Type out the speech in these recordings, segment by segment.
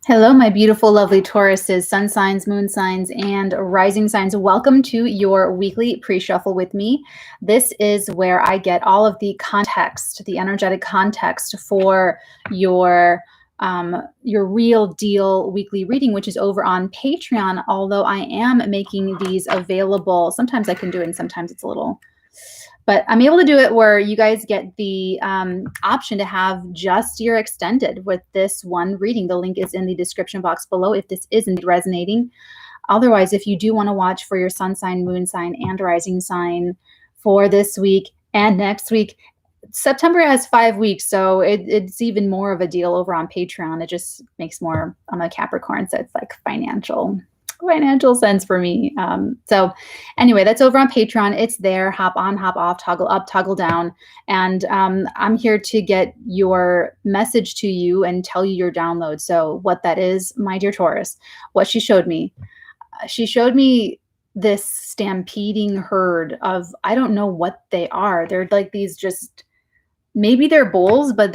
Hello, my beautiful, lovely Tauruses, sun signs, moon signs, and rising signs. Welcome to your weekly pre-shuffle with me. This is where I get all of the context, the energetic context for your real deal weekly reading, which is over on Patreon. Although I am making these available, sometimes I can do it, and sometimes it's a little. But I'm able to do it where you guys get the option to have just your extended with this one reading. The link is in the description box below if this isn't resonating. Otherwise, if you do want to watch for your sun sign, moon sign, and rising sign for this week and next week, September has 5 weeks, so it's even more of a deal over on Patreon. It just makes more. I'm a Capricorn, so it's like financial sense for me. So anyway, that's over on Patreon. It's there. Hop on, hop off, toggle up, toggle down. And I'm here to get your message to you and tell you your download. So what that is, my dear Taurus, what she showed me this stampeding herd of, I don't know what they are. They're like these just, maybe they're bulls, but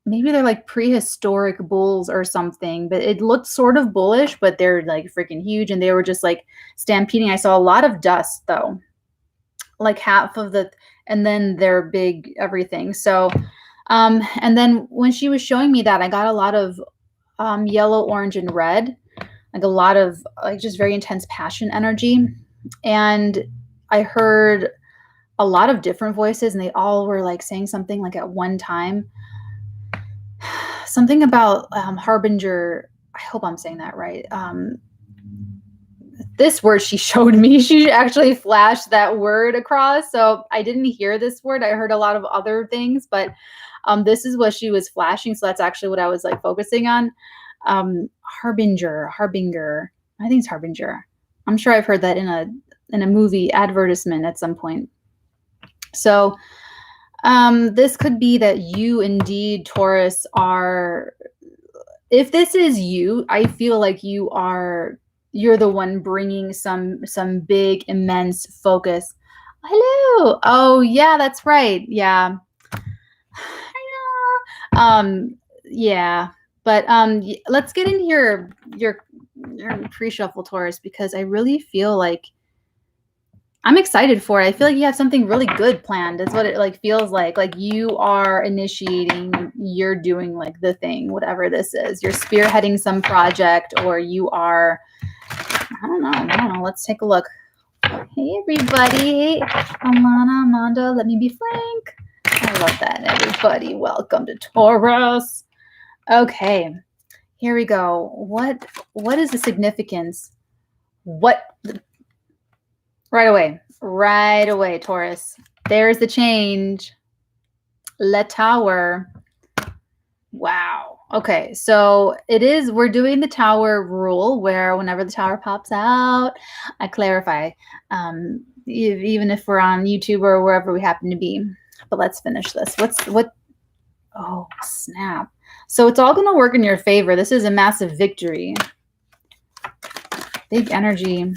maybe they're like prehistoric bulls or something, but it looked sort of bullish, but they're like freaking huge. And they were just like stampeding. I saw a lot of dust though, like half of and then they're big everything. So, and then when she was showing me that, I got a lot of yellow, orange, and red, like a lot of like just very intense passion energy. And I heard a lot of different voices, and they all were like saying something like at one time. Something about harbinger. I hope I'm saying that right. This word she showed me, she actually flashed that word across. So I didn't hear this word. I heard a lot of other things, but this is what she was flashing. So that's actually what I was like focusing on. Harbinger. I think it's harbinger. I'm sure I've heard that in a movie advertisement at some point. So this could be that you indeed, Taurus, are, if this is you, I feel like you're the one bringing some big, immense focus. Hello. Oh yeah, that's right. Yeah. I know. Yeah. But let's get into your pre-shuffle, Taurus, because I really feel like I'm excited for it. I feel like you have something really good planned. That's what it like feels like. Like you are initiating, you're doing like the thing, whatever this is. You're spearheading some project, or you are, I don't know. Let's take a look. Hey everybody. Hey, Alana, Amanda, let me be frank. I love that, everybody. Welcome to Taurus. Okay, here we go. What is the significance? Right away, Taurus. There's the change. Le Tower. Wow. Okay, so we're doing the tower rule where whenever the tower pops out, I clarify, even if we're on YouTube or wherever we happen to be. But let's finish this. Oh, snap. So it's all going to work in your favor. This is a massive victory. Big energy.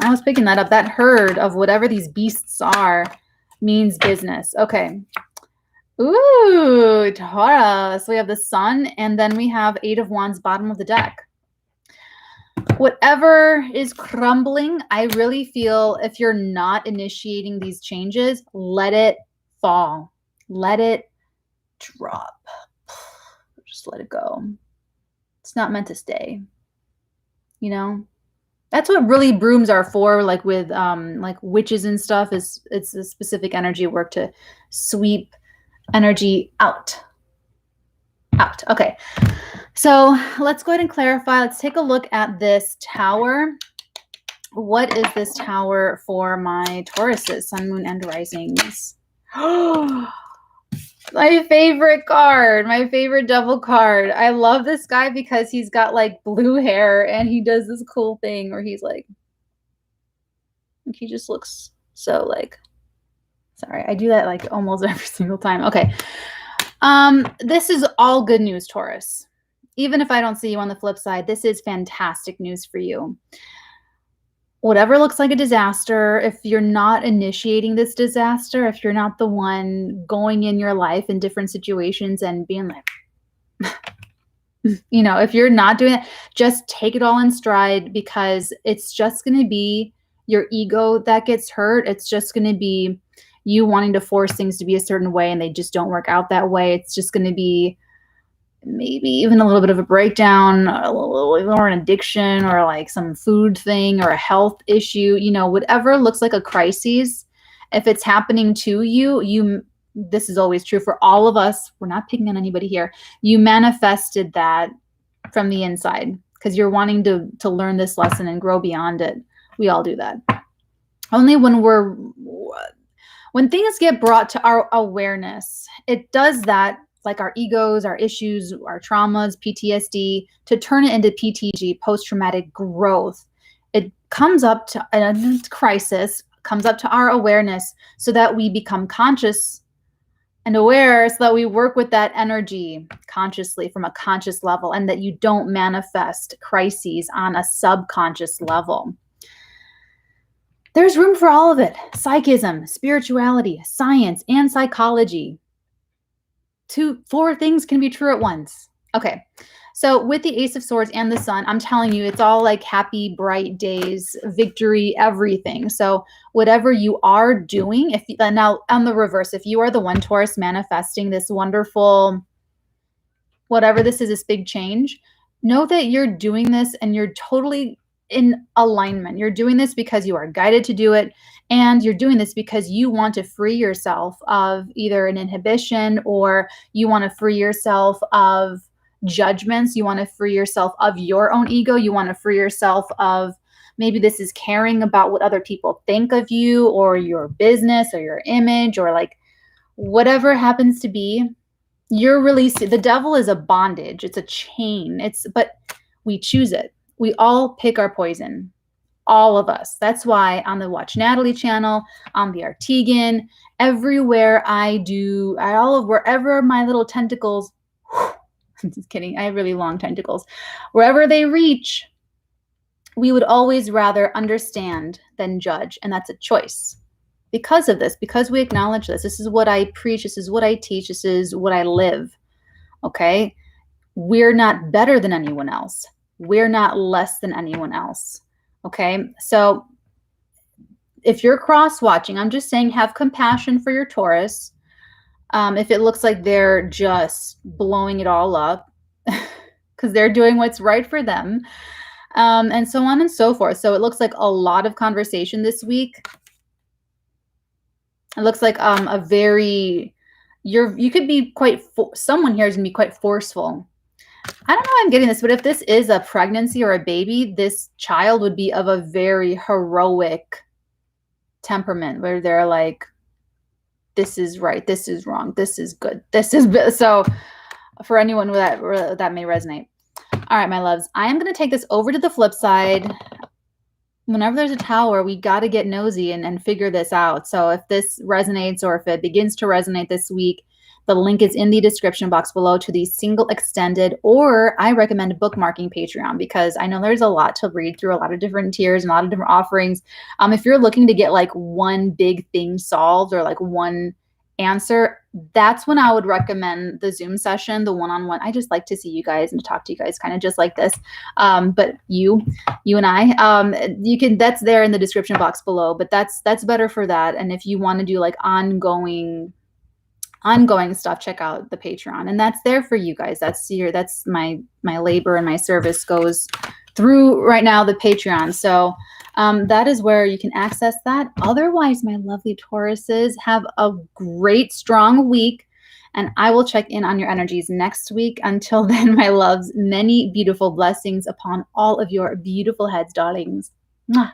I was picking that up. That herd of whatever these beasts are means business. Okay. Ooh, Taurus. We have the Sun, and then we have Eight of Wands, bottom of the deck. Whatever is crumbling, I really feel if you're not initiating these changes, let it fall. Let it drop. Just let it go. It's not meant to stay. You know? That's what really brooms are for, like with like witches and stuff. It's a specific energy work to sweep energy out. Okay, so let's go ahead and clarify. Let's take a look at this tower. What is this tower for my Tauruses, sun, moon, and risings? My favorite card, my favorite double card. I love this guy because he's got like blue hair and he does this cool thing where he's like, he just looks so like, sorry, I do that like almost every single time. Okay. This is all good news, Taurus. Even if I don't see you on the flip side, this is fantastic news for you. Whatever looks like a disaster, if you're not initiating this disaster, if you're not the one going in your life in different situations and being like, You know, if you're not doing that, just take it all in stride, because it's just going to be your ego that gets hurt. It's just going to be you wanting to force things to be a certain way and they just don't work out that way. It's just going to be maybe even a little bit of a breakdown, a little or an addiction, or like some food thing or a health issue, you know, whatever looks like a crisis. If it's happening to you, this is always true for all of us. We're not picking on anybody here. You manifested that from the inside because you're wanting to learn this lesson and grow beyond it. We all do that. Only when things get brought to our awareness, it does that, like our egos, our issues, our traumas, PTSD, to turn it into PTG, post-traumatic growth. It comes up to a crisis, comes up to our awareness so that we become conscious and aware, so that we work with that energy consciously from a conscious level, and that you don't manifest crises on a subconscious level. There's room for all of it. Psychism, spirituality, science, and psychology. 4 things can be true at once. Okay, so with the Ace of Swords and the Sun, I'm telling you, it's all like happy, bright days, victory, everything. So whatever you are doing, now on the reverse, if you are the one Taurus manifesting this wonderful, whatever this is, this big change, know that you're doing this and you're totally in alignment. You're doing this because you are guided to do it, and you're doing this because you want to free yourself of either an inhibition, or you want to free yourself of judgments. You want to free yourself of your own ego. You want to free yourself of, maybe this is caring about what other people think of you, or your business, or your image, or like whatever happens to be. You're releasing. The devil is a bondage. It's a chain. But we choose it. We all pick our poison, all of us. That's why on the Watch Natalie channel, on the Artegan, everywhere wherever my little tentacles, I'm just kidding, I have really long tentacles, wherever they reach, we would always rather understand than judge, and that's a choice. Because of this, because we acknowledge this, this is what I preach, this is what I teach, this is what I live, okay? We're not better than anyone else. We're not less than anyone else. Okay. So if you're cross watching, I'm just saying, have compassion for your Taurus. If it looks like they're just blowing it all up because they're doing what's right for them, and so on and so forth. So it looks like a lot of conversation this week. It looks like you could be someone here is gonna be quite forceful. I don't know why I'm getting this, but if this is a pregnancy or a baby, this child would be of a very heroic temperament, where they're like, this is right, this is wrong, this is good, this is so. For anyone that may resonate. All right, my loves, I am going to take this over to the flip side. Whenever there's a tower, we got to get nosy and figure this out. So if this resonates, or if it begins to resonate this week, the link is in the description box below to the single extended, or I recommend bookmarking Patreon, because I know there's a lot to read through, a lot of different tiers and a lot of different offerings. If you're looking to get like one big thing solved, or like one answer, that's when I would recommend the Zoom session, the one-on-one. I just like to see you guys and to talk to you guys kind of just like this. But you and I, that's there in the description box below, but that's better for that. And if you want to do like ongoing stuff, check out the Patreon, and that's there for you guys. That's my labor and my service goes through right now, the Patreon. So that is where you can access that. Otherwise, my lovely Tauruses, have a great, strong week, and I will check in on your energies next week. Until then, my loves, many beautiful blessings upon all of your beautiful heads, darlings. Mwah.